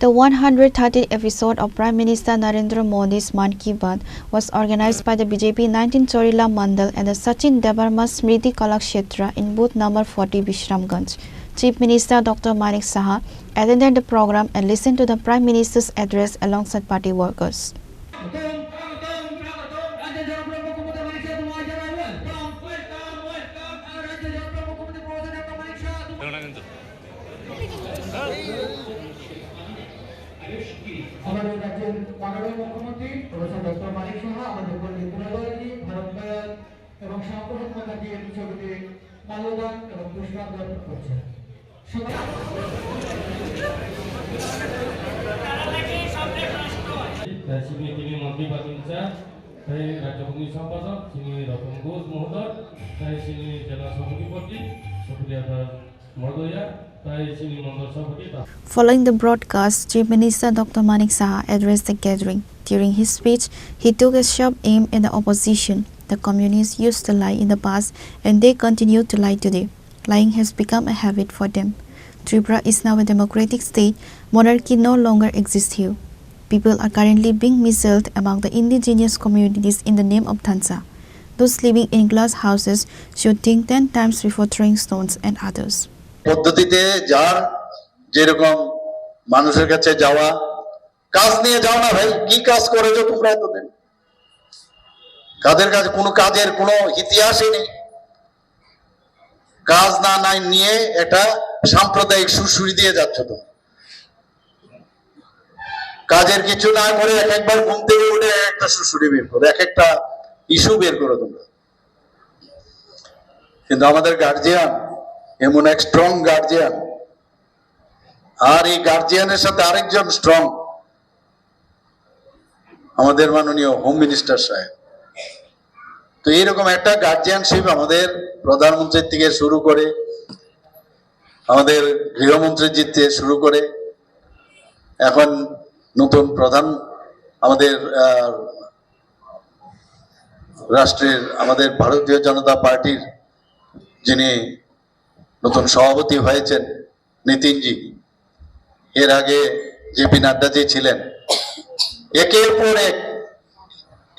The 130th episode of Prime Minister Narendra Modi's Mann Ki Baat was organized by the BJP 19 Chorila Mandal and the Sachin Debarma Smriti Kalakshetra in booth number 40 Bishramganj. Chief Minister Dr. Manik Saha attended the program and listened to the Prime Minister's address alongside party workers. আমাদের রাজ্যের মাননীয় মুখ্যমন্ত্রী professor doctor Manik Saha আমাদের পল্লী পুনর্বাসী ভারত এবং সাম্প্রদায়িক দিয়ে ছবিতে মাল্যদান এবং পুষ্পাঞ্জলি অর্পণ করছেন। তিনি মন্ত্রী বাতিনচা তাই রাজ্য কমিটি সম্পাদক তিনি রতন ঘোষ মহোদয় তাই তিনি জেলা সভাপতি Supriya মহোদয়া। Following the broadcast, Chief Minister Dr. Manik Saha addressed the gathering. During his speech, he took a sharp aim at the opposition. The communists used to lie in the past and they continue to lie today. Lying has become a habit for them. Tripura is now a democratic state. Monarchy no longer exists here. People are currently being missold among the indigenous communities in the name of Tansa. Those living in glass houses should think 10 times before throwing stones at others. পদ্ধতিতে যার যেরকম মানুষের কাছে যাওয়া, কাজ নিয়ে যাও না ভাই, কি কাজ করেছো তোমরা এতদিন? কাদের কাছে কোনো কাজের কোনো ইতিহাসই নেই। কাজ না নাই নিয়ে একটা সাম্প্রদায়িক সুরসুরি দিয়ে যাচ্ছ তো। কাজের কিছু না করে এক একবার ঘুম থেকে উঠে একটা সুরসুরি বের করো, এক একটা ইস্যু বের করো তোমরা। কিন্তু আমাদের গার্জিয়ান এমন এক স্ট্রং গার্জিয়ান, আর এই গার্জিয়ানের সাথে আরেকজন স্ট্রং আমাদের মাননীয় হোম মিনিস্টার সাহেব। তো এইরকম একটা গার্জিয়ানশিপ আমাদের প্রধানমন্ত্রীর থেকে শুরু করে আমাদের গৃহমন্ত্রী থেকে শুরু করে এখন নতুন প্রধান আমাদের রাষ্ট্রের আমাদের ভারতীয় জনতা পার্টির যিনি নতুন সভাপতি হয়েছেন নীতিনজি, এর আগে জেপি নাড্ডাজি ছিলেন, একের পর এক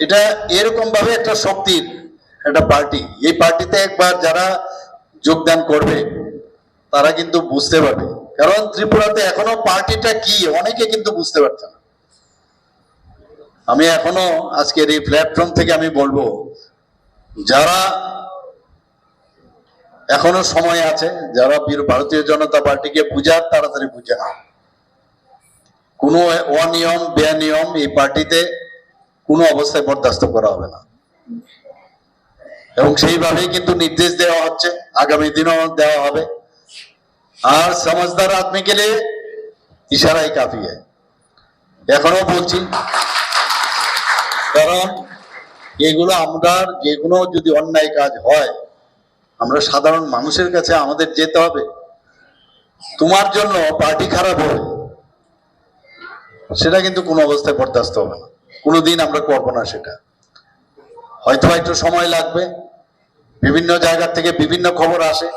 এটা এরকম ভাবে একটা শক্তির একটা পার্টি। এই পার্টিতে একবার যারা যোগদান করবে তারা কিন্তু বুঝতে পারবে, কারণ ত্রিপুরাতে এখনো পার্টিটা কি অনেকে কিন্তু বুঝতে পারছে না। আমি এখনো আজকের এই প্ল্যাটফর্ম থেকে আমি বলবো, যারা এখনো সময় আছে, যারা ভারতীয় জনতা পার্টিকে বুঝার তাড়াতাড়ি বুঝে না। কোনো অনিয়ম বেনিয়ম এই পার্টিতে কোনো অবস্থায় বরদাস্ত করা হবে না, এবং সেইভাবেই কিন্তু নির্দেশ দেওয়া হচ্ছে, আগামী দিনও দেওয়া হবে। আর সমঝদার আদমি কে লিয়ে ইশারাই কাফি है। এখনো বলছি, কারণ এগুলো আমরা যে কোনো যদি অন্যায় কাজ হয় আমরা সাধারণ মানুষের কাছে আমাদের যেতে হবে। তোমার জন্য পার্টি খারাপ হবে সেটা কিন্তু কোনো অবস্থায় বরদাস্ত হবে না, কোনোদিন আমরা করবো না সেটা। হয়তো একটু সময় লাগবে, বিভিন্ন জায়গা থেকে বিভিন্ন খবর আসে,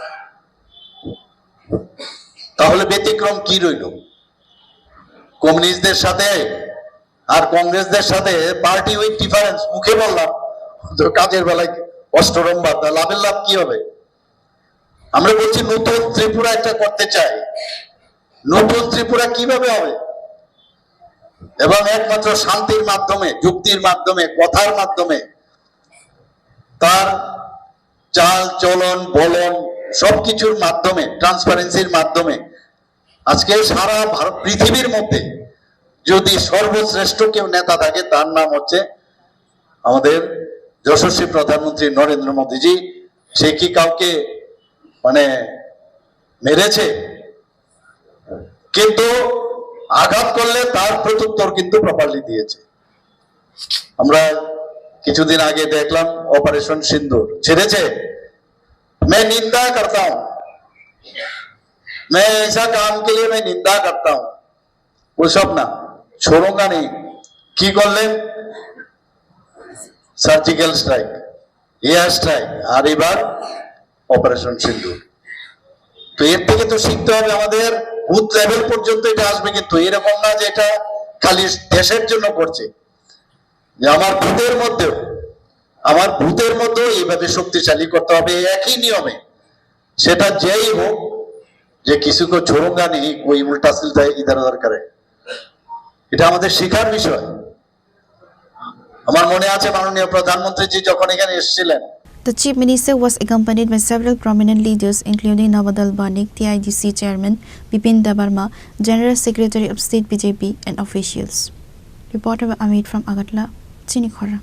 তাহলে ব্যতিক্রম কি রইল? কমিউনিস্টদের সাথে আর কংগ্রেসদের সাথে পার্টি উইথ ডিফারেন্স, মুখে বললাম, কাজের বেলায় অষ্টরম্বা, লাভের লাভ কি হবে? আমরা বলছি নতুন ত্রিপুরা একটা করতে চাই, নতুন ত্রিপুরা কিভাবে হবে? এবং একমাত্র শান্তির মাধ্যমে, যুক্তির মাধ্যমে, কথার মাধ্যমে, তার চাল চলন বলন সবকিছুর মাধ্যমে, ট্রান্সপারেন্সির মাধ্যমে। আজকে সারা পৃথিবীর মধ্যে যদি সর্বশ্রেষ্ঠ কেউ নেতা থাকে তার নাম হচ্ছে আমাদের যশস্বী প্রধানমন্ত্রী নরেন্দ্র মোদীজি। সে কি কাউকে মানে মেরেছে? কিন্তু আঘাত করলে তার প্রত্যুত্তর কিন্তু প্রপারলি দিয়েছে। আমরা কিছুদিন আগে দেখলাম অপারেশন সিন্দুর ছেড়েছে। मैं निंदा करता हूं, मैं ऐसा काम के लिए मैं निंदा करता हूं, वो सब ना छोड़ूंगा नहीं। की করলেন? সার্জিক্যাল স্ট্রাইক, এয়ার স্ট্রাইক, আর এবার অপারেশন সিন্দুর। তো এর থেকে তো শিখতে হবে আমাদের বুথ লেভেল পর্যন্ত এটা আসবে, কিন্তু এরকম না যে এটা খালি দেশের জন্য করছে, যে আমার বুথের মধ্যেও এইভাবে শক্তিশালী করতে হবে একই নিয়মে, সেটা যেই হোক, যে কিছু কো ছোড়ুঙ্গা নেই कोई उल्टा सिलता इधर उधर करे, এটা আমাদের শেখার বিষয়। আমার মনে আছে মাননীয় প্রধানমন্ত্রী জি যখন এখানে এসেছিলেন, The Chief Minister was accompanied by several prominent leaders including Navadal Banik, TIDC Chairman Bipin Debarma, General Secretary of State BJP and officials. Reporter Amit from Agatla, Chinikhora.